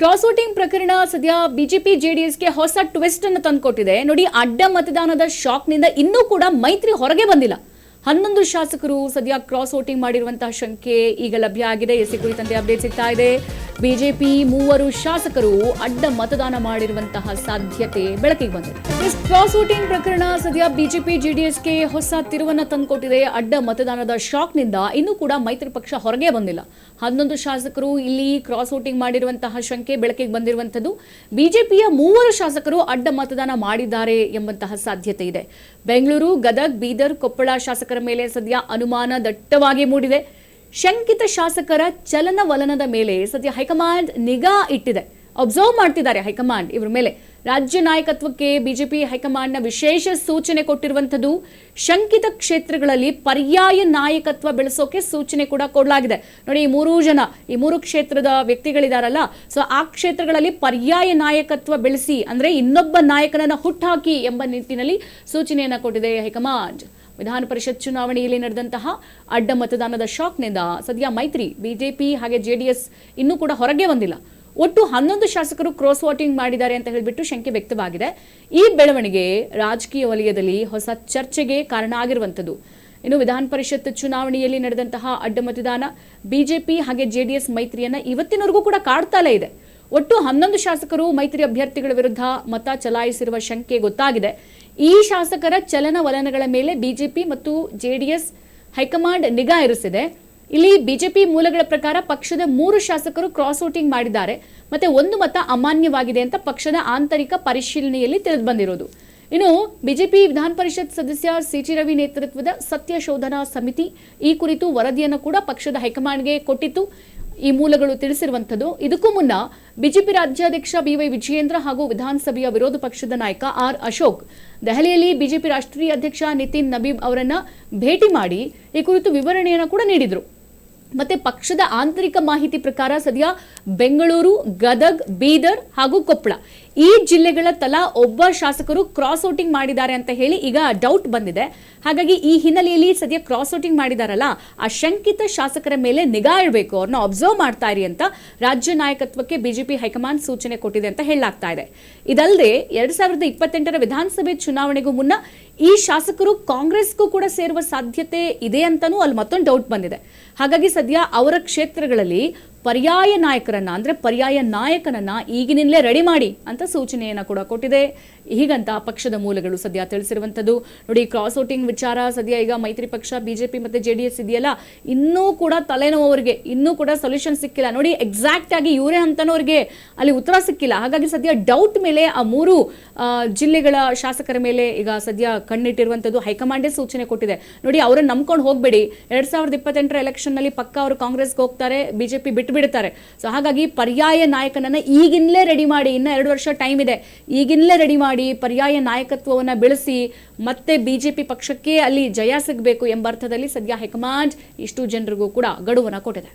Cross voting ಪ್ರಕರಣ ಸದ್ಯ BJP ಜೆಡಿಎಸ್ಗೆ ಹೊಸ ಟ್ವಿಸ್ಟ್ ಅನ್ನು ತಂದುಕೊಟ್ಟಿದೆ. ನೋಡಿ, ಅಡ್ಡ ಮತದಾನದ ಶಾಕ್ನಿಂದ ಇನ್ನೂ ಕೂಡ ಮೈತ್ರಿ ಹೊರಗೆ ಬಂದಿಲ್ಲ. 11 ಶಾಸಕರು ಸದ್ಯ ಕ್ರಾಸ್ ವೋಟಿಂಗ್ ಮಾಡಿರುವಂತಹ ಶಂಕೆ ಈಗ ಲಭ್ಯ ಆಗಿದೆ. ಎಸಿ ಕುರಿತಂತೆ ಅಪ್ಡೇಟ್ ಸಿಗ್ತಾ ಇದೆ. ಬಿಜೆಪಿ 3 ಶಾಸಕರು ಅಡ್ಡ ಮತದಾನ ಮಾಡಿರುವಂತಹ ಸಾಧ್ಯತೆ ಬೆಳಕಿಗೆ ಬಂದಿದೆ. ಕ್ರಾಸ್ ವೋಟಿಂಗ್ ಪ್ರಕರಣ ಸದ್ಯ ಬಿಜೆಪಿ ಜೆಡಿಎಸ್ಗೆ ಹೊಸ ತಿರುವನ್ನ ತಂದುಕೊಟ್ಟಿದೆ. ಅಡ್ಡ ಮತದಾನದ ಶಾಕ್ನಿಂದ ಇನ್ನೂ ಕೂಡ ಮೈತ್ರಿ ಪಕ್ಷ ಹೊರಗೆ ಬಂದಿಲ್ಲ. 11 ಶಾಸಕರು ಇಲ್ಲಿ ಕ್ರಾಸ್ ವೋಟಿಂಗ್ ಮಾಡಿರುವಂತಹ ಶಂಕೆ ಬೆಳಕಿಗೆ ಬಂದಿರುವಂತದ್ದು. ಬಿಜೆಪಿಯ 3 ಶಾಸಕರು ಅಡ್ಡ ಮತದಾನ ಮಾಡಿದ್ದಾರೆ ಎಂಬಂತಹ ಸಾಧ್ಯತೆ ಇದೆ. ಬೆಂಗಳೂರು, ಗದಗ್, ಬೀದರ್, ಕೊಪ್ಪಳ ಶಾಸಕರ ಮೇಲೆ ಸದ್ಯ ಅನುಮಾನ ದಟ್ಟವಾಗಿ ಮೂಡಿದೆ. ಶಂಕಿತ ಶಾಸಕರ ಚಲನವಲನದ ಮೇಲೆ ಸದ್ಯ ಹೈಕಮಾಂಡ್ ನಿಗಾ ಇಟ್ಟಿದೆ. ಅಬ್ಸರ್ವ್ ಮಾಡ್ತಿದ್ದಾರೆ ಹೈಕಮಾಂಡ್ ಇವರ ಮೇಲೆ. ರಾಜ್ಯ ನಾಯಕತ್ವಕ್ಕೆ ಬಿಜೆಪಿ ಹೈಕಮಾಂಡ್ನ ವಿಶೇಷ ಸೂಚನೆ ಕೊಟ್ಟಿರುವಂತದ್ದು. ಶಂಕಿತ ಕ್ಷೇತ್ರಗಳಲ್ಲಿ ಪರ್ಯಾಯ ನಾಯಕತ್ವ ಬೆಳೆಸೋಕೆ ಸೂಚನೆ ಕೂಡ ಕೊಡಲಾಗಿದೆ. ನೋಡಿ, ಈ 3 ಕ್ಷೇತ್ರದ ವ್ಯಕ್ತಿಗಳಿದಾರಲ್ಲ, ಸೊ ಆ ಕ್ಷೇತ್ರಗಳಲ್ಲಿ ಪರ್ಯಾಯ ನಾಯಕತ್ವ ಬೆಳೆಸಿ, ಅಂದ್ರೆ ಇನ್ನೊಬ್ಬ ನಾಯಕನನ್ನ ಹುಟ್ಟಾಕಿ ಎಂಬ ನಿಟ್ಟಿನಲ್ಲಿ ಸೂಚನೆಯನ್ನ ಕೊಟ್ಟಿದೆ ಹೈಕಮಾಂಡ್. ವಿಧಾನ ಪರಿಷತ್ ಚುನಾವಣೆಯಲ್ಲಿ ನಡೆದಂತಹ ಅಡ್ಡ ಮತದಾನದ ಶಾಕ್ನಿಂದ ಸದ್ಯ ಮೈತ್ರಿ ಬಿಜೆಪಿ ಹಾಗೆ ಜೆಡಿಎಸ್ ಇನ್ನೂ ಕೂಡ ಹೊರಗೆ ಬಂದಿಲ್ಲ. ಒಟ್ಟು 11 ಶಾಸಕರು ಕ್ರಾಸ್ ವೋಟಿಂಗ್ ಮಾಡಿದ್ದಾರೆ ಅಂತ ಹೇಳಿಬಿಟ್ಟು ಶಂಕೆ ವ್ಯಕ್ತವಾಗಿದೆ. ಈ ಬೆಳವಣಿಗೆ ರಾಜಕೀಯ ವಲಯದಲ್ಲಿ ಹೊಸ ಚರ್ಚೆಗೆ ಕಾರಣ ಆಗಿರುವಂತದ್ದು. ಇನ್ನು ವಿಧಾನ ಪರಿಷತ್ ಚುನಾವಣೆಯಲ್ಲಿ ನಡೆದಂತಹ ಅಡ್ಡ ಮತದಾನ ಬಿಜೆಪಿ ಹಾಗೆ ಜೆಡಿಎಸ್ ಮೈತ್ರಿಯನ್ನ ಇವತ್ತಿನವರೆಗೂ ಕೂಡ ಕಾಡ್ತಾಲೇ ಇದೆ. ಒಟ್ಟು 11 ಶಾಸಕರು ಮೈತ್ರಿ ಅಭ್ಯರ್ಥಿಗಳ ವಿರುದ್ಧ ಮತ ಚಲಾಯಿಸಿರುವ ಶಂಕೆ ಗೊತ್ತಾಗಿದೆ. ಈ ಶಾಸಕರ ಚಲನವಲನಗಳ ಮೇಲೆ ಬಿಜೆಪಿ ಮತ್ತು ಜೆಡಿಎಸ್ ಹೈಕಮಾಂಡ್ ನಿಗಾ ಇರಿಸಿದೆ. ಇಲ್ಲಿ ಬಿಜೆಪಿ ಮೂಲಗಳ ಪ್ರಕಾರ ಪಕ್ಷದ 3 ಶಾಸಕರು ಕ್ರಾಸ್ ವೋಟಿಂಗ್ ಮಾಡಿದ್ದಾರೆ, ಮತ್ತೆ 1 ಮತ ಅಮಾನ್ಯವಾಗಿದೆ ಅಂತ ಪಕ್ಷದ ಆಂತರಿಕ ಪರಿಶೀಲನೆಯಲ್ಲಿ ತಿಳಿದು ಬಂದಿರೋದು. ಇನ್ನು ಬಿಜೆಪಿ ವಿಧಾನ ಪರಿಷತ್ ಸದಸ್ಯ ಸಿಟಿ ರವಿ ನೇತೃತ್ವದ ಸತ್ಯ ಶೋಧನಾ ಸಮಿತಿ ಈ ಕುರಿತು ವರದಿಯನ್ನು ಕೂಡ ಪಕ್ಷದ ಹೈಕಮಾಂಡ್ಗೆ ಕೊಟ್ಟಿತ್ತು. ಈ ಮೂಲಗಳು ತಿಳಿಸಿರುವಂತದ್ದು. ಇದಕ್ಕೂ ಮುನ್ನ ಬಿಜೆಪಿ ರಾಜ್ಯಾಧ್ಯಕ್ಷ ಬಿವೈ ವಿಜಯೇಂದ್ರ ಹಾಗೂ ವಿಧಾನಸಭೆಯ ವಿರೋಧ ಪಕ್ಷದ ನಾಯಕ ಆರ್ ಅಶೋಕ್ ದೆಹಲಿಯಲ್ಲಿ ಬಿಜೆಪಿ ರಾಷ್ಟ್ರೀಯ ಅಧ್ಯಕ್ಷ ನಿತಿನ್ ನಬೀಬ್ ಅವರನ್ನ ಭೇಟಿ ಮಾಡಿ ಈ ಕುರಿತು ವಿವರಣೆಯನ್ನು ಕೂಡ ನೀಡಿದ್ರು. ಮತ್ತೆ ಪಕ್ಷದ ಆಂತರಿಕ ಮಾಹಿತಿ ಪ್ರಕಾರ ಸದ್ಯ ಬೆಂಗಳೂರು, ಗದಗ್, ಬೀದರ್ ಹಾಗೂ ಕೊಪ್ಪಳ ಈ ಜಿಲ್ಲೆಗಳ ತಲಾ ಒಬ್ಬ ಶಾಸಕರು ಕ್ರಾಸ್ ವೋಟಿಂಗ್ ಮಾಡಿದ್ದಾರೆ ಅಂತ ಹೇಳಿ ಈಗ ಡೌಟ್ ಬಂದಿದೆ. ಹಾಗಾಗಿ ಈ ಹಿನ್ನೆಲೆಯಲ್ಲಿ ಸದ್ಯ ಕ್ರಾಸ್ ವೋಟಿಂಗ್ ಮಾಡಿದಾರಲ್ಲ, ಆ ಶಂಕಿತ ಶಾಸಕರ ಮೇಲೆ ನಿಗಾ ಇಡಬೇಕು, ಅವ್ರನ್ನ ಅಬ್ಸರ್ವ್ ಮಾಡ್ತಾ ಇರಿ ಅಂತ ರಾಜ್ಯ ನಾಯಕತ್ವಕ್ಕೆ ಬಿಜೆಪಿ ಹೈಕಮಾಂಡ್ ಸೂಚನೆ ಕೊಟ್ಟಿದೆ ಅಂತ ಹೇಳಲಾಗ್ತಾ ಇದೆ. ಇದಲ್ಲದೆ 2028ರ ವಿಧಾನಸಭೆ ಚುನಾವಣೆಗೂ ಮುನ್ನ ಈ ಶಾಸಕರು ಕಾಂಗ್ರೆಸ್ಗೂ ಕೂಡ ಸೇರುವ ಸಾಧ್ಯತೆ ಇದೆ ಅಂತಾನೂ ಅಲ್ಲಿ ಮತ್ತೊಂದು ಡೌಟ್ ಬಂದಿದೆ. ಹಾಗಾಗಿ ಸದ್ಯ ಅವರ ಕ್ಷೇತ್ರಗಳಲ್ಲಿ ಪರ್ಯಾಯ ನಾಯಕರನ್ನ ಅಂದ್ರೆ ಪರ್ಯಾಯ ನಾಯಕನನ್ನ ಈಗಿನಿಂದಲೇ ರೆಡಿ ಮಾಡಿ ಅಂತ ಸೂಚನೆಯನ್ನ ಕೂಡ ಕೊಟ್ಟಿದೆ. ಹೀಗಂತ ಪಕ್ಷದ ಮೂಲಗಳು ಸದ್ಯ ತಿಳಿಸಿರುವಂತದ್ದು. ನೋಡಿ, ಕ್ರಾಸ್ ವೋಟಿಂಗ್ ವಿಚಾರ ಸದ್ಯ ಈಗ ಮೈತ್ರಿ ಪಕ್ಷ ಬಿಜೆಪಿ ಮತ್ತೆ ಜೆಡಿಎಸ್ ಇದೆಯಲ್ಲ, ಇನ್ನೂ ಕೂಡ ತಲೆನೋವರಿಗೆ ಇನ್ನೂ ಕೂಡ ಸೊಲ್ಯೂಷನ್ ಸಿಕ್ಕಿಲ್ಲ. ನೋಡಿ, ಎಕ್ಸಾಕ್ಟ್ ಆಗಿ ಇವರೇ ಅಂತನೋರಿಗೆ ಅಲ್ಲಿ ಉತ್ತರ ಸಿಕ್ಕಿಲ್ಲ. ಹಾಗಾಗಿ ಸದ್ಯ ಡೌಟ್ ಮೇಲೆ ಆ 3 ಜಿಲ್ಲೆಗಳ ಶಾಸಕರ ಮೇಲೆ ಈಗ ಸದ್ಯ ಕಣ್ಣಿಟ್ಟಿರುವಂತದ್ದು. ಹೈಕಮಾಂಡೇ ಸೂಚನೆ ಕೊಟ್ಟಿದೆ. ನೋಡಿ, ಅವರನ್ನ ನಂಬ್ಕೊಂಡು ಹೋಗ್ಬೇಡಿ, 2028ರ ಎಲೆಕ್ಷನ್ ನಲ್ಲಿ ಪಕ್ಕ ಅವರು ಕಾಂಗ್ರೆಸ್ಗೆ ಹೋಗ್ತಾರೆ, ಬಿಜೆಪಿ ಬಿಡ್ತಾರೆ. ಸೊ ಹಾಗಾಗಿ ಪರ್ಯಾಯ ನಾಯಕನನ್ನ ಈಗಿನಲೇ ರೆಡಿ ಮಾಡಿ, ಇನ್ನ 2 ವರ್ಷ ಟೈಮ್ ಇದೆ, ಈಗಿನಲೇ ರೆಡಿ ಮಾಡಿ ಪರ್ಯಾಯ ನಾಯಕತ್ವವನ್ನ ಬೆಳೆಸಿ ಮತ್ತೆ ಬಿಜೆಪಿ ಪಕ್ಷಕ್ಕೆ ಅಲ್ಲಿ ಜಯ ಸಿಗಬೇಕು ಎಂಬ ಅರ್ಥದಲ್ಲಿ ಸದ್ಯ ಹೈಕಮಾಂಡ್ ಇಷ್ಟು ಜನರಿಗೂ ಕೂಡ ಗಡುವನ್ನ ಕೊಟ್ಟಿದೆ.